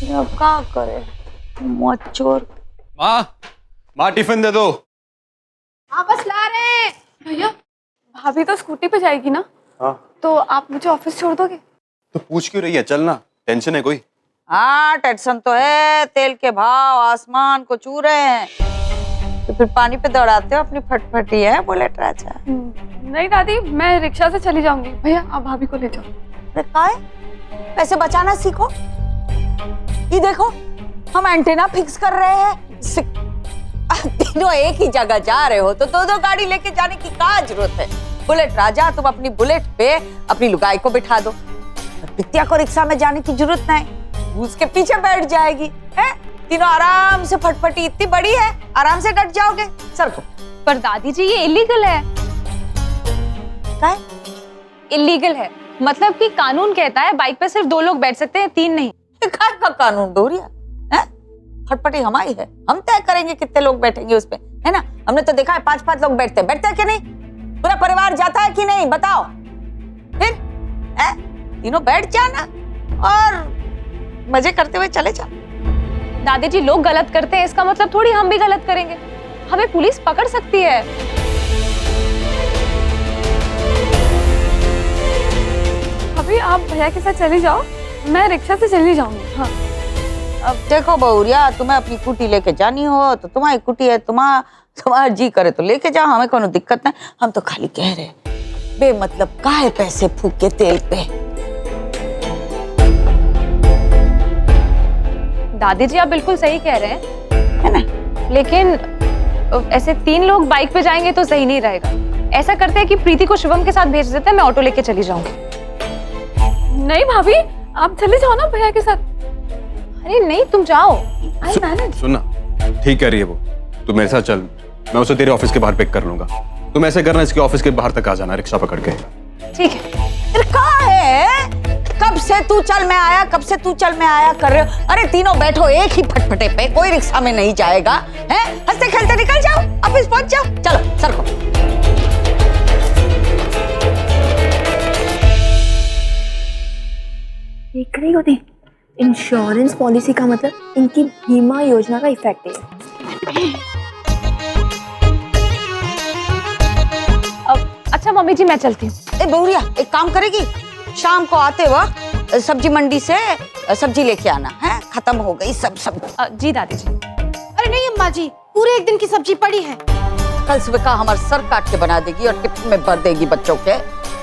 अब क्या करे मौत चोर। माँ टिफिन दे दो। हाँ बस ला रहे हैं। भैया भाभी तो स्कूटी पे जाएगी ना? हाँ तो आप मुझे ऑफिस छोड़ दोगे? तो पूछ क्यों रही है, चलना। टेंशन है कोई? हाँ टेंशन तो है, तेल के भाव आसमान को छू रहे हैं, तो फिर पानी पे दौड़ाते हो अपनी फटफटी है बुलेट राजा। नहीं दादी, मैं रिक्शा से चली जाऊंगी। भैया आप भाभी को ले जाओ। अरे काय पैसे बचाना सीखो। ये देखो हम एंटीना फिक्स कर रहे हैं, तीनों एक ही जगह जा रहे हो तो दो दो गाड़ी लेके जाने की क्या जरूरत है। बुलेट राजा तुम अपनी बुलेट पे अपनी लुगाई को बिठा दो, पित्या को रिक्शा में जाने की जरूरत नहीं, उसके पीछे बैठ जाएगी है। तीनों आराम से, फटफटी इतनी बड़ी है आराम से डट जाओगे। सर को पर दादी जी ये इलीगल है। क्या इलीगल है मतलब कि कानून कहता है बाइक पे सिर्फ 2 लोग बैठ सकते हैं, 3 नहीं। घर का कानून डोरिया है, फटफटी हमारी है, हम तय करेंगे कितने लोग बैठेंगे उस पे, है ना। हमने तो देखा है 5-5 लोग बैठते हैं कि नहीं, पूरा परिवार जाता है कि नहीं बताओ। फिर तीनों बैठ जाना और मजे करते हुए चले जाओ। दादी जी लोग गलत करते हैं इसका मतलब थोड़ी हम भी गलत करेंगे, हमें पुलिस पकड़ सकती है। अभी आप भैया के साथ चली जाओ, मैं रिक्शा से चली जाऊंगी। हाँ अब देखो बहुरिया, तुम्हें अपनी कुटी लेके जानी हो तो तुम्हारी कुटी है, तुम्हारा जी करे तो लेके जाओ, हमें कोनो दिक्कत नहीं। हम तो खाली कह रहे बेमतलब काहे पैसे फूके तेल पे। दादी जी आप बिल्कुल सही कह रहे हैं, है ना। लेकिन ऐसे 3 लोग बाइक पे जाएंगे तो सही नहीं रहेगा। ऐसा करते हैं कि प्रीति को शिवम के साथ भेज देते हैं, मैं ऑटो लेके चली जाऊंगी। नहीं भाभी आप चले जाओ ना भैया के साथ। अरे नहीं तुम जाओ। I manage. सुनना, ठीक कह रही है वो, तू मेरे साथ चल, मैं उसे तेरे ऑफिस के बाहर पिक कर लूंगा। तुम ऐसे करना, इसके ऑफिस के बाहर तक आ जाना रिक्शा पकड़ के। ठीक है। अरे कहाँ है, कब से तू चल मैं आया, कब से तू चल मैं आया कर रहे हो। अरे तीनों बैठो एक ही फटफटे पे, कोई रिक्शा में नहीं जाएगा है। हंसते खेलते निकल जाओ, ऑफिस पहुंच जाओ। चलो सर को। देख रही होती, इंश्योरेंस पॉलिसी का मतलब इनकी बीमा योजना का इफेक्ट है। अच्छा मम्मी जी मैं चलती हूँ। ए बहुरिया एक काम करेगी, शाम को आते वक्त सब्जी मंडी से सब्जी लेके आना है, खत्म हो गई सब जी दादी जी। अरे नहीं अम्मा जी, पूरे एक दिन की सब्जी पड़ी है। कल सुबह का हमारा सर काट के बना देगी और टिफिन में भर देगी बच्चों के,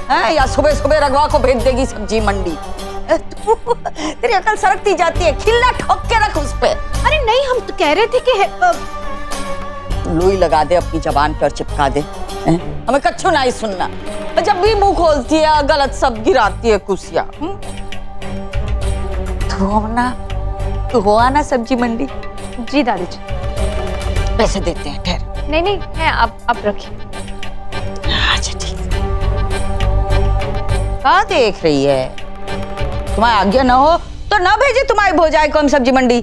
हैं, या सुबह सुबह रघवा को भेज देगी सब्जी मंडी। तेरी अकल सरकती जाती है, खिल्ला ठोक के रख उस पे। अरे नहीं हम तो कह रहे थे कि लोई लगा दे अपनी जबान पर, चिपका दे, हमें कच्चू नहीं सुनना। जब भी मुंह खोलती है गलत सब गिराती है कुसिया। तू हो आना सब्जी मंडी। जी दादी जी। पैसे देते हैं ठहर। नहीं नहीं है, आप रखिए। अच्छा ठीक। क्या देख रही है, तुम्हारी आज्ञा न हो तो न भेजे तुम्हारी भौजाई को हम सब्जी मंडी।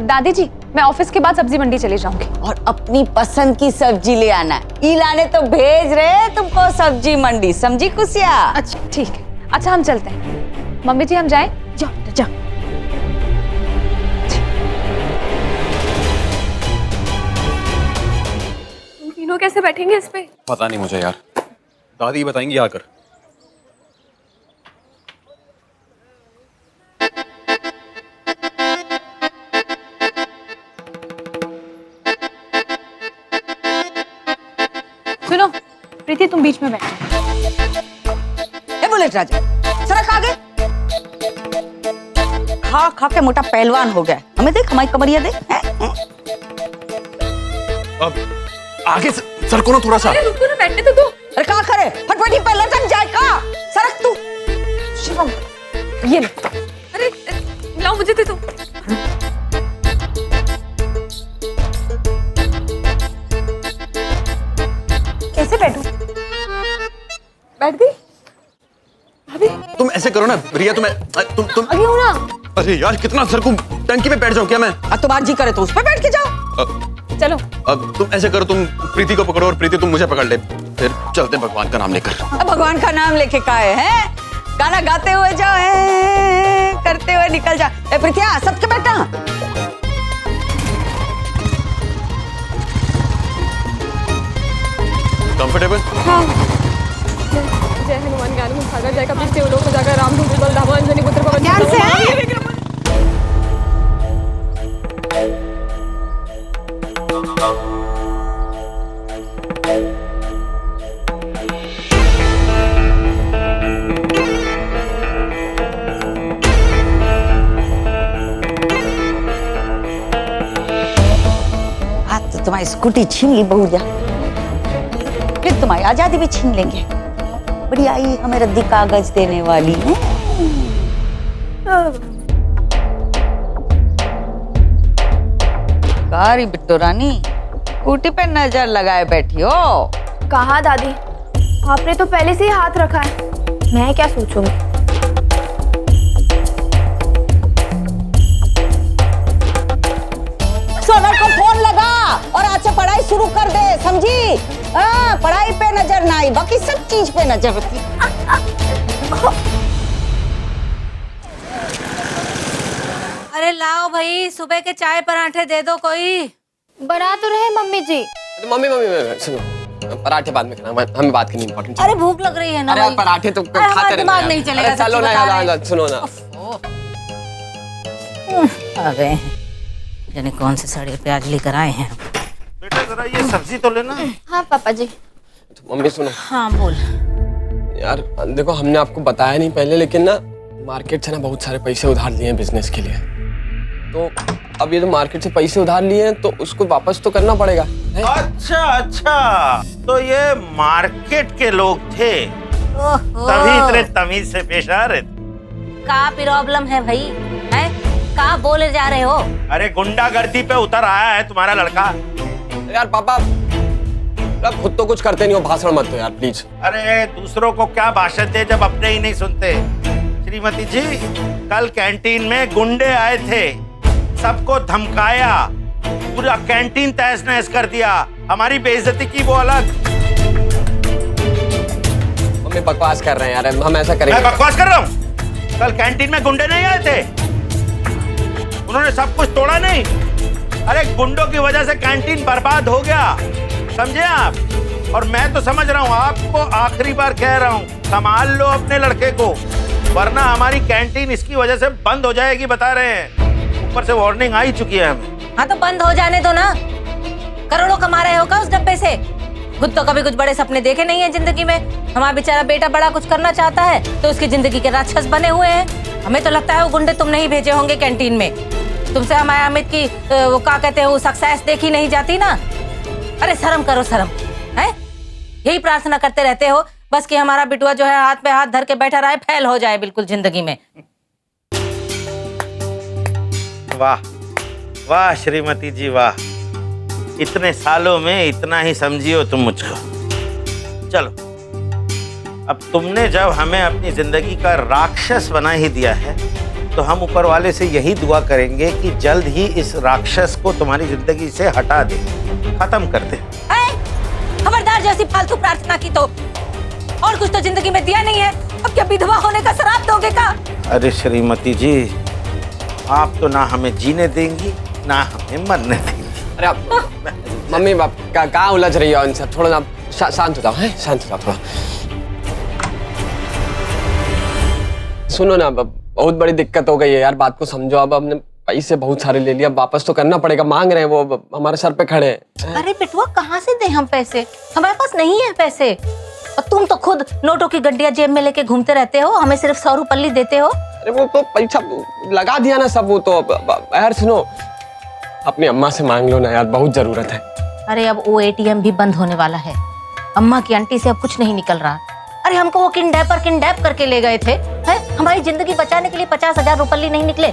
दादी जी मैं ऑफिस के बाद सब्जी मंडी चली जाऊंगी। और अपनी पसंद की सब्जी ले आना, इलाने तो भेज रहे तुमको सब्जी मंडी, समझी कुसिया। अच्छा ठीक है। अच्छा हम चलते हैं। मम्मी जी हम जाएं? जाओ जाओ। तीनों कैसे बैठेंगे इस पे? पता नहीं मुझे यार, दादी बताएंगी आकर। सुनो प्रीति तुम बीच में बैठो। ए बुलेट राजा सरक आगे, खा खा के मोटा पहलवान हो गया। हमें देख, हमारी कमरिया देख। अब आगे सर को ना थोड़ा सा। रुको ना, बैठने तो दो। अरे क्या करे, फटफटी पे लटक जाए का। सरक तू। शिवम ये ले। अरे लाओ मुझे दे दो। कैसे बैठूं? बैठ गई भाभी। तुम ऐसे करो ना रिया, तुम आगे हो ना। अरे यार कितना सर को, टंकी पे बैठ जाओ क्या मैं? तुम्हारा जी करे तो उस पे बैठ के जाओ। चलो अब तुम ऐसे करो, तुम प्रीति को पकड़ो और प्रीति तुम मुझे पकड़ ले, फिर चलते भगवान का नाम लेकर। भगवान का नाम लेके का है? गाना गाते हुए जाओ, निकल जा। ए प्रीतिया, सबके बेटा कंफर्टेबल? हाँ। जय हनुमान ज्ञान गुण सागर जय कपीश देव लोक जागर राम धूम बल धामा अंजनी पुत्र पवन ध्यान से आज तो तुम्हारी स्कूटी छीन ली बहू जा, फिर तुम्हारी आजादी भी छीन लेंगे। बड़ी आई हमें रद्दी कागज देने वाली है। कारी बिट्टू रानी, स्कूटी पे नजर लगाए बैठी हो। कहाँ दादी, आपने तो पहले से ही हाथ रखा है, मैं क्या सोचूंगी। सोनल को फोन लगा और आज से पढ़ाई शुरू कर दे, समझी? हाँ, पढ़ाई पे नजर ना आई, बाकी सब चीज पे नजर रखी। अरे लाओ भाई, सुबह के चाय पराठे दे दो कोई। बना तो रहे मम्मी जी। मम्मी सुनो, पराठे बाद में खाना, हमें बात करनी इम्पोर्टेंट। अरे भूख लग रही है ना अरे भाई। पराठे तो अरे हमारा खाते दिमाग रहना नहीं यार। चलेगा, अरे चलो सच्ची ना बता रहे यार, सुनो ना। अबे जाने कौन से सड़े प्याज लेकर आए हैं। बेटा जरा ये सब्जी तो लेना। हाँ पापा जी। तो मम्मी सुनो हाँ बोल। यार, देखो हमने आपको बताया नहीं पहले, लेकिन ना मार्केट से ना बहुत सारे पैसे उधार लिए हैं बिजनेस के लिए। तो अब ये तो मार्केट से पैसे उधार लिए हैं तो उसको वापस तो करना पड़ेगा। अच्छा अच्छा, तो ये मार्केट के लोग थे, तभी इतने तमीज से पेश आ रहे थे। का प्रॉब्लम है भाई, है का बोले जा रहे हो? अरे गुंडागर्दी पे उतर आया है तुम्हारा लड़का। यार पापा, अब खुद तो कुछ करते नहीं हो, भाषण मत दो यार प्लीज। अरे दूसरों को क्या भाषण दे जब अपने ही नहीं सुनते। श्रीमती जी, कल कैंटीन में गुंडे आए थे, सबको धमकाया, पूरा कैंटीन तहस नहस कर दिया, हमारी बेइज्जती की वो अलग। मम्मी बकवास कर रहे हैं यार, हम ऐसा करेंगे। मैं बकवास कर रहा हूँ? कल कैंटीन में गुंडे नहीं आए थे, उन्होंने सब कुछ तोड़ा नहीं। अरे गुंडों की वजह से कैंटीन बर्बाद हो गया, समझे आप? और मैं तो समझ रहा हूँ, आपको आखिरी बार कह रहा हूँ, संभाल लो अपने लड़के को, वरना हमारी कैंटीन इसकी वजह से बंद हो जाएगी, बता रहे हैं। ऊपर से वार्निंग आ ही चुकी है हमें। हाँ तो बंद हो जाने दो ना, करोड़ों कमा रहे हो का उस डब्बे से? खुद तो कभी कुछ बड़े सपने देखे नहीं है जिंदगी में। हमारा बेचारा बेटा बड़ा कुछ करना चाहता है तो उसकी जिंदगी के राक्षस बने हुए हैं। हमें तो लगता है वो गुंडे तुमने ही भेजे होंगे कैंटीन में। तुमसे हमारे अमित की वो क्या कहते हैं, वो सक्सेस देखी नहीं जाती ना। अरे शर्म करो, शर्म है। यही प्रार्थना करते रहते हो बस कि हमारा बिटुआ जो है हाथ पे हाथ धर के बैठा रहे, फेल हो जाए बिल्कुल जिंदगी में। वाह वाह श्रीमती जी वाह, इतने सालों में इतना ही समझियो तुम मुझको। चलो, अब तुमने जब हमें अपनी जिंदगी का राक्षस बना ही दिया है तो हम ऊपर वाले से यही दुआ करेंगे कि जल्द ही इस राक्षस को तुम्हारी जिंदगी से हटा दे, खत्म कर दे। खबरदार, जैसी फालतू प्रार्थना की तो और कुछ तो जिंदगी में दिया नहीं है, अब क्या विधवा होने का श्राप दोगे का? अरे श्रीमती जी, आप तो ना हमें जीने देंगी ना हमें मरने देंगी। अरे आप मम्मी बाप कहाँ उलझ रही हो इनसे, थोड़ा ना शांत हो जाओ, है शांत हो जाओ थोड़ा। सुनो ना, बहुत बड़ी दिक्कत हो गई है यार, बात को समझो। अब हमने पैसे बहुत सारे ले लिया, वापस तो करना पड़ेगा, मांग रहे हैं वो, हमारे सर पे खड़े हैं। अरे बिटुआ, कहाँ से दें हम पैसे? हमारे पास नहीं है पैसे। और तुम तो खुद नोटों की गड्डियां जेब में लेके घूमते रहते हो, हमें सिर्फ 100 रुपये देते हो। अरे वो तो पैसा लगा दिया ना सब, वो तो यार सुनो, अपनी अम्मा से मांग लो ना यार, बहुत जरूरत है। अरे अब वो ATM भी बंद होने वाला है, अम्मा की आंटी से अब कुछ नहीं निकल रहा। अरे हमको वो किडनैप करके ले गए थे, है? हमारी जिंदगी बचाने के लिए 50,000 रुपये नहीं निकले।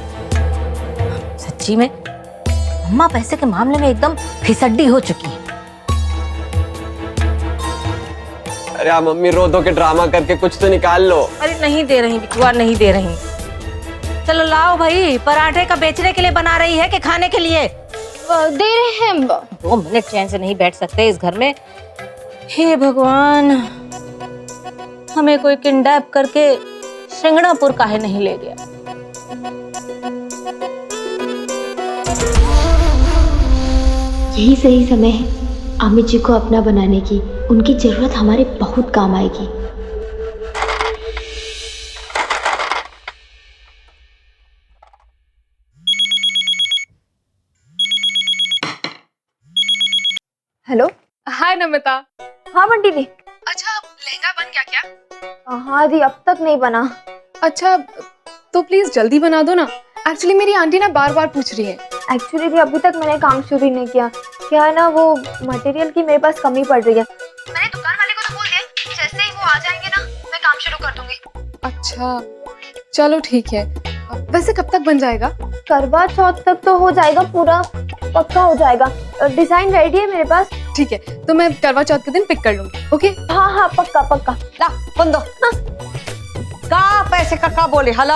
सच्ची में अम्मा पैसे के मामले में एकदम फिसड्डी हो चुकी है। अरे आप मम्मी रो धो के ड्रामा करके कुछ तो निकाल लो। अरे नहीं दे रही बिटुआ, नहीं दे रही। चलो लाओ भाई, पराठे का बेचने के लिए बना रही है कि खाने के लिए? दे रहे हैं। 2 मिनट चैन से नहीं बैठ सकते इस घर में। हे भगवान, हमें कोई किडनैप करके सिंगणापुर काहे नहीं ले गया? यही सही समय है अमित जी को अपना बनाने की। उनकी जरूरत हमारे बहुत काम आएगी। हेलो। हाय नमिता। हाँ बंटी दी। अच्छा लहंगा बन गया क्या? हाँ दी, अब तक नहीं बना। अच्छा तो प्लीज जल्दी बना दो ना। एक्चुअली मेरी आंटी ना बार बार पूछ रही है। एक्चुअली दी अभी तक मैंने काम शुरू ही नहीं किया। क्या है ना, वो मटेरियल की मेरे पास कमी पड़ रही है। मैंने दुकान वाले को तो बोल दिया, जैसे ही वो आ जाएंगे ना मैं काम शुरू कर दूंगी। अच्छा चलो ठीक है। वैसे कब तक बन जाएगा? करवा चौथ तक तो हो जाएगा, पूरा पक्का हो जाएगा। डिजाइन रेडी है मेरे पास। ठीक है तो मैं करवा चौथ के दिन पिक कर लूंगी। ओके हाँ हाँ पक्का पक्का। ला फोन दो। का पैसे का बोले? हेलो,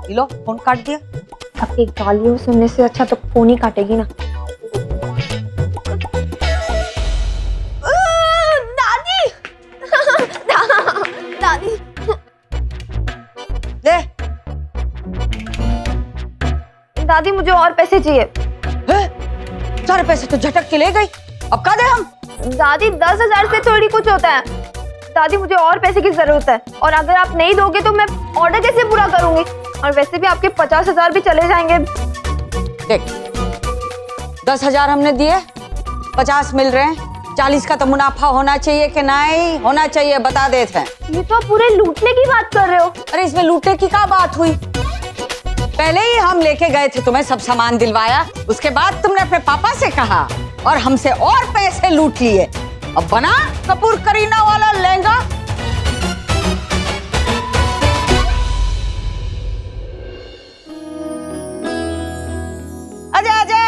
लो फोन काट दिया। आपकी गालियों सुनने से अच्छा तो फोन ही काटेगी ना। दादी दादी ले दादी मुझे और पैसे चाहिए। सारे पैसे तो झटक के ले गई, अब का दे हम? दादी 10,000 से थोड़ी कुछ होता है। दादी मुझे और पैसे की जरूरत है, और अगर आप नहीं दोगे तो मैं ऑर्डर कैसे पूरा करूंगी? और वैसे भी आपके 50,000 भी चले जाएंगे। देख 10,000 हमने दिए, 50 मिल रहे हैं, 40 का तो मुनाफा होना चाहिए कि नहीं होना चाहिए बता देते हैं। ये तो आप पूरे लूटने की बात कर रहे हो। अरे इसमें लूटने की क्या बात हुई? पहले ही हम लेके गए थे, तुम्हें सब सामान दिलवाया, उसके बाद तुमने अपने पापा से कहा और हमसे और पैसे लूट लिए। अब बना कपूर करीना वाला लहंगा। आजा आजा,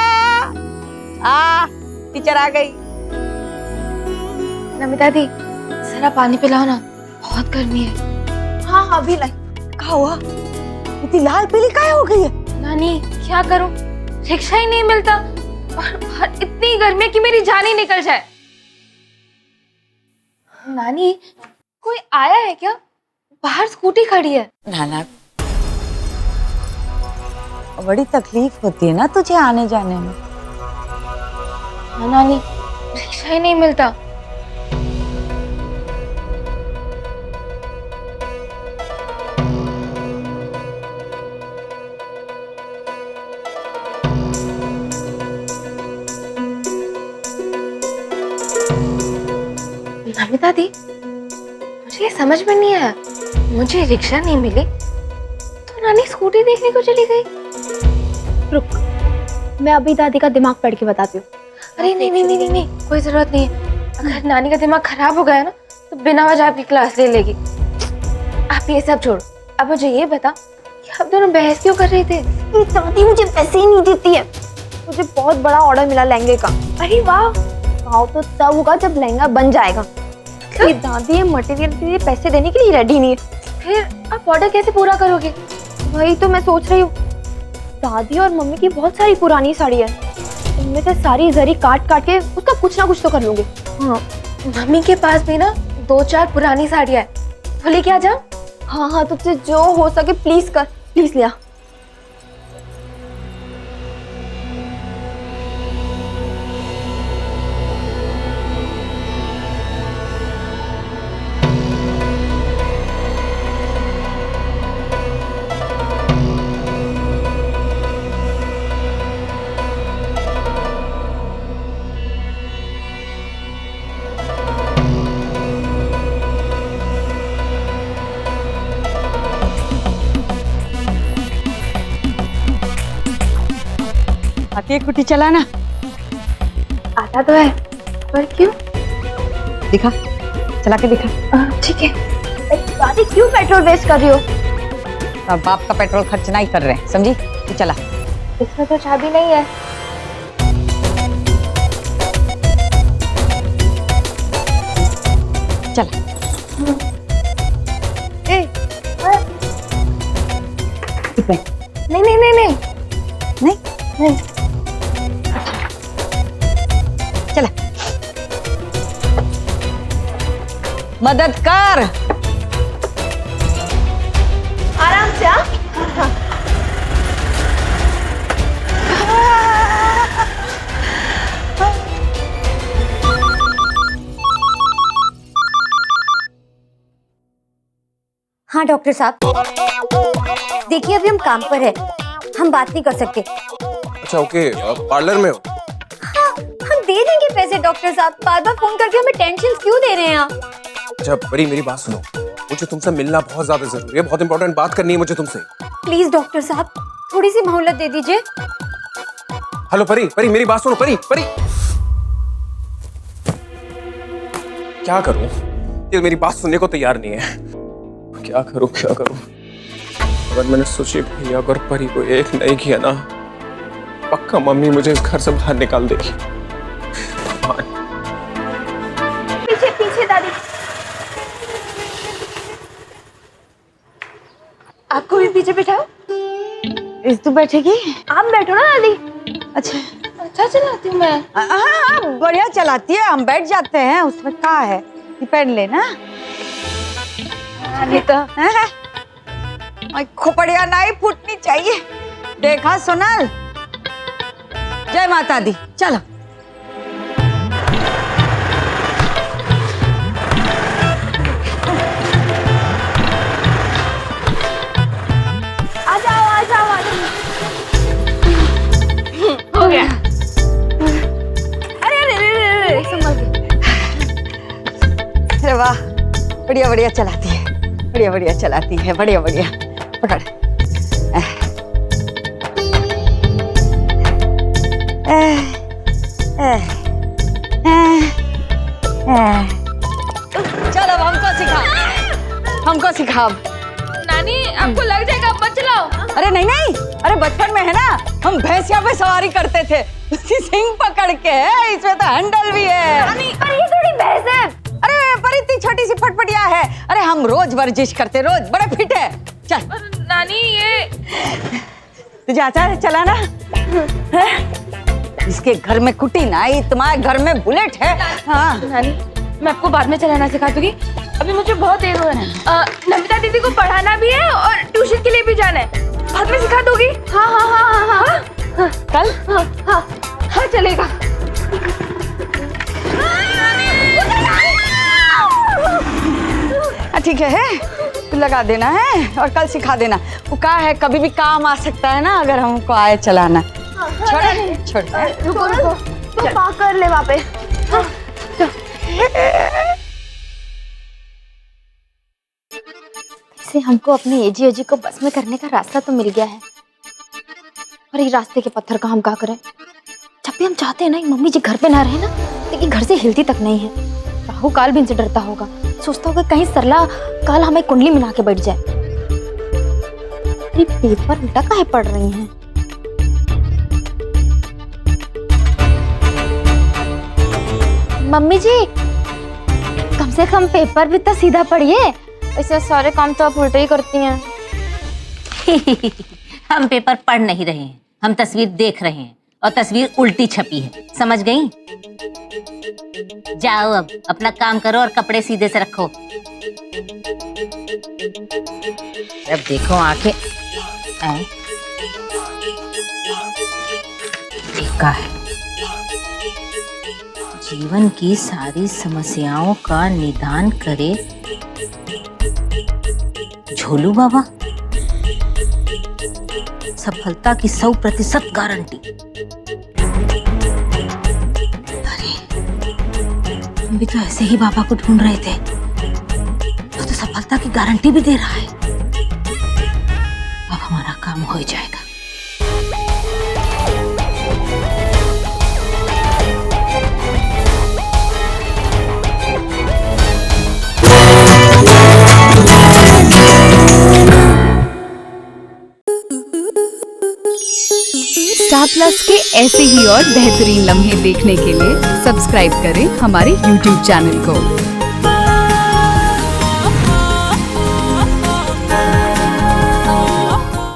टीचर आ गई। नमिता दी जरा पानी पिलाओ ना, बहुत गर्मी है। हाँ हाँ अभी लाई। क्या हुआ? इतनी लाल पीली काहे हो गई है? नानी क्या करूं, रिक्शा ही नहीं मिलता और इतनी गर्मी है कि मेरी जान ही निकल जाए। नानी कोई आया है क्या? बाहर स्कूटी खड़ी है। नाना बड़ी तकलीफ होती है ना तुझे आने जाने में। हाँ नानी, रिक्शा ही नहीं मिलता। नमिता दी मुझे ये समझ में नहीं आया, मुझे रिक्शा नहीं मिली तो नानी स्कूटी देखने को चली गई। रुक, मैं अभी दादी का दिमाग पढ़ के बताती हूँ। अरे नहीं नहीं नहीं नहीं, कोई जरूरत नहीं है। अगर नानी का दिमाग खराब हो गया ना तो बिना वजह आपकी क्लास ले लेगी। आप ये सब छोड़ो, अब मुझे ये बता कि आप दोनों बहस क्यों कर रहे थे? ये दादी मुझे पैसे ही नहीं देती है। मुझे बहुत बड़ा ऑर्डर मिला लहंगे का। अरे वाह, भाव तो तब होगा जब लहंगा बन जाएगा। ये दादी ये मटेरियल के लिए पैसे देने के लिए रेडी नहीं है। फिर आप ऑर्डर कैसे पूरा करोगे? वही तो मैं सोच रही हूँ। दादी और मम्मी की बहुत सारी पुरानी साड़ी है, उनमें से सारी जरी काट काट के उसका कुछ ना कुछ तो कर लूंगी। हाँ, मम्मी के पास भी ना 2-4 पुरानी साड़ियाँ है, वो लेके आ जा। हाँ हाँ, तुझसे जो हो सके प्लीज कर, प्लीज लिया। आती है कुटी चलाना? आता तो है, पर क्यों? दिखा, चला के दिखा। ठीक है। दादी क्यों पेट्रोल वेस्ट कर रही हो? अब बाप का पेट्रोल खर्च नहीं कर रहे हैं, समझी? तू चला। इसमें तो चाबी नहीं है। चला। नहीं नहीं नहीं नहीं नहीं नहीं, चला। मदद कर। आराम से। हाँ डॉक्टर साहब, देखिए अभी हम काम पर है, हम बात नहीं कर सकते। अच्छा ओके, पार्लर में हो? हाँ, हम दे देंगे पैसे डॉक्टर साहब, बार बार फोन करके हमें टेंशन क्यों दे रहे हैं आप? अच्छा परी मेरी बात सुनो, मुझे तुमसे मिलना बहुत ज्यादा जरूरी है, बहुत इंपॉर्टेंट बात करनी है मुझे तुमसे। प्लीज डॉक्टर साहब थोड़ी सी मोहलत दे दीजिए। हेलो परी, परी मेरी बात सुनो, परी परी। क्या करूं, ये मेरी बात सुनने को तैयार नहीं है। क्या करूं क्या करूं? अगर मैंने सुशी भैया और परी को एक नहीं किया ना, पक्का मम्मी मुझे इस घर से बाहर निकाल देगी। पीछे पीछे दादी। आपको भी पीछे बिठाओ। तू बैठेगी? आप बैठो ना दादी। अच्छा अच्छा चलाती हूँ मैं। हाँ बढ़िया चलाती है, हम बैठ जाते हैं, उसमें क्या है, ये पहन लेना। खोपड़िया नहीं फूटनी चाहिए। देखा सोनल, जय माता दी। चलो आ जाओ आ जाओ आ जाओ। हो गया। अरे अरे अरे अरे संभल के। अरे वाह, बढ़िया बढ़िया चलाती है, बढ़िया बढ़िया चलाती है, बढ़िया बढ़िया। पकड़। चलो अब हमको सिखा। नानी आपको लग जाएगा, मत चलाओ। अरे नहीं नहीं, अरे बचपन में है ना, हम भैंसिया पे सवारी करते थे, उसकी सींग पकड़ के, इसमें तो हैंडल भी है। नानी पर ये थोड़ी भैंस है। अरे पर इतनी छोटी सी फटफटिया है। अरे हम रोज वर्जिश करते, रोज, बड़े फिट है। चल नानी ये तुझे आता है चलाना? इसके घर में कुटी नाई, तुम्हारे घर में बुलेट है। हाँ नानी मैं आपको बाद में चलाना सिखा दूंगी, अभी मुझे बहुत देर हो रहा है। नमिता दीदी को पढ़ाना भी है और ट्यूशन के लिए भी जाना है, बाद में सिखा दोगी? हाँ हाँ हाँ हाँ हाँ कल? हाँ हाँ हाँ चलेगा। ठीक है, तू लगा देना है और कल सिखा देना। वो क्या है, कभी भी काम आ सकता है ना, अगर हमको आए चलाना। छोड़ रुको रुको, तो पार्क कर ले वहाँ पे। हाँ, इसे हमको अपने एजी को बस में करने का रास्ता तो मिल गया है, और ये रास्ते के पत्थर का हम क्या करें? जब भी हम चाहते हैं ना मम्मी जी घर पे ना रहे ना, लेकिन घर से हिलती तक नहीं है। राहु काल भी इनसे डरता होगा, सोचता होगा कहीं सरला काल हमें कुंडली मिला के बैठ जाए। अरे पेपर उल्टा काहे पढ़ रही हैं? मम्मी जी कम से कम पेपर भी तो सीधा पढ़िए, ऐसे सारे काम तो आप उल्टे ही करती हैं। हम पेपर पढ़ नहीं रहे हैं, हम तस्वीर देख रहे हैं, और तस्वीर उल्टी छपी है, समझ गई? जाओ अब अपना काम करो और कपड़े सीधे से रखो। अब देखो आंखें देखा है, जीवन की सारी समस्याओं का निदान करे झोलू बाबा। सफलता की 100% गारंटी। अरे हम भी तो ऐसे ही बाबा को ढूंढ रहे थे, तो सफलता की गारंटी भी दे रहा है। अब हमारा काम हो जाएगा। स्टार प्लस के ऐसे ही और बेहतरीन लम्हे देखने के लिए सब्सक्राइब करें हमारे YouTube चैनल को।